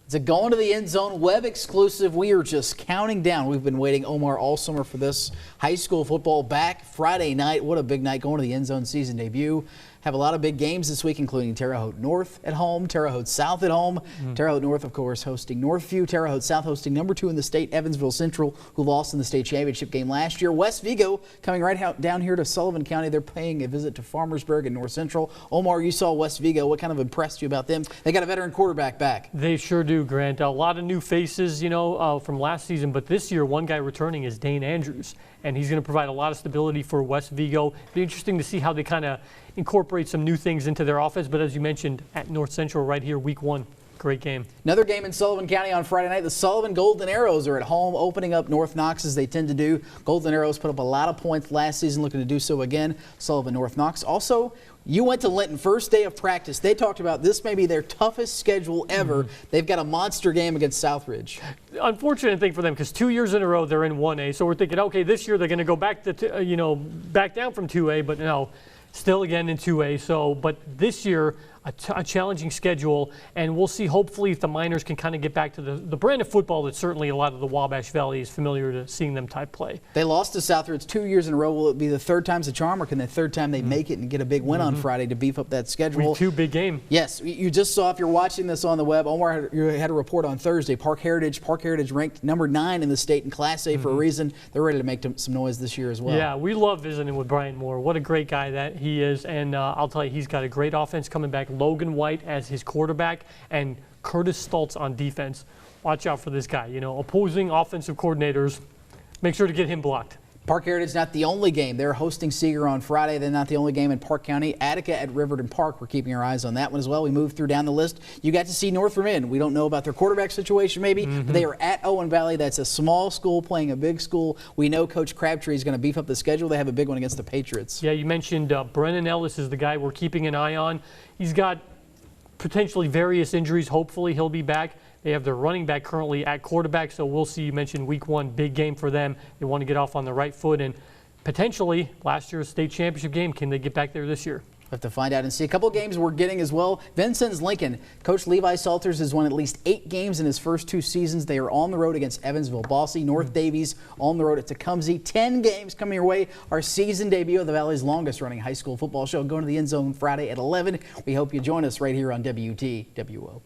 It's a Going to the End Zone web exclusive. We are just counting down. We've been waiting, Omar, all summer for this. High school football back Friday night. What a big night. Going to the End Zone season debut. Have a lot of big games this week, including Terre Haute North at home, Terre Haute South at home. Terre Haute North, of course, hosting Northview. Terre Haute South hosting number 2 in the state, Evansville Central, who lost in the state championship game last year. West Vigo coming right down here to Sullivan County. They're paying a visit to Farmersburg and North Central. Omar, you saw West Vigo. What kind of impressed you about them? They got a veteran quarterback back. They sure do, Grant. A lot of new faces, from last season. But this year, one guy returning is Dane Andrews, and he's going to provide a lot of stability for West Vigo. It'll be interesting to see how they kind of incorporate some new things into their offense. But as you mentioned, at North Central right here, week 1. Great game. Another game in Sullivan County on Friday night. The Sullivan Golden Arrows are at home, opening up North Knox as they tend to do. Golden Arrows put up a lot of points last season, looking to do so again. Sullivan North Knox. Also, you went to Linton, first day of practice. They talked about this may be their toughest schedule ever. They've got a monster game against Southridge. Unfortunate thing for them, because 2 years in a row they're in 1A. So we're thinking, okay, this year they're going to go back to back down from 2A, but no, still again in 2A. So, but this year a challenging schedule, and we'll see hopefully if the Miners can kind of get back to the brand of football that certainly a lot of the Wabash Valley is familiar to seeing them type play. They lost to Southridge 2 years in a row. Will it be the third time's a charm, or can the third time they make it and get a big win on Friday to beef up that schedule? Week 2, big game. Yes, you just saw, if you're watching this on the web, Omar had a report on Thursday. Park Heritage ranked number 9 in the state in Class A for a reason. They're ready to make some noise this year as well. Yeah, we love visiting with Brian Moore. What a great guy that he is, and I'll tell you, he's got a great offense coming back. Logan White as his quarterback and Curtis Stultz on defense. Watch out for this guy. Opposing offensive coordinators, make sure to get him blocked. Park Heritage not the only game. They're hosting Seeger on Friday. They're not the only game in Park County. Attica at Riverton Park. We're keeping our eyes on that one as well. We move through down the list. You got to see Northrum Inn. We don't know about their quarterback situation maybe, but they are at Owen Valley. That's a small school playing a big school. We know Coach Crabtree is going to beef up the schedule. They have a big one against the Patriots. Yeah, you mentioned Brennan Ellis is the guy we're keeping an eye on. He's got potentially various injuries. Hopefully he'll be back. They have their running back currently at quarterback, so we'll see. You mentioned week 1, big game for them. They want to get off on the right foot, and potentially last year's state championship game. Can they get back there this year? We'll have to find out and see. A couple of games we're getting as well. Vincennes Lincoln. Coach Levi Salters has won at least 8 games in his first 2 seasons. They are on the road against Evansville Bossy. North Davies on the road at Tecumseh. 10 games coming your way. Our season debut of the Valley's longest running high school football show. Going to the End Zone Friday at 11. We hope you join us right here on WTWO.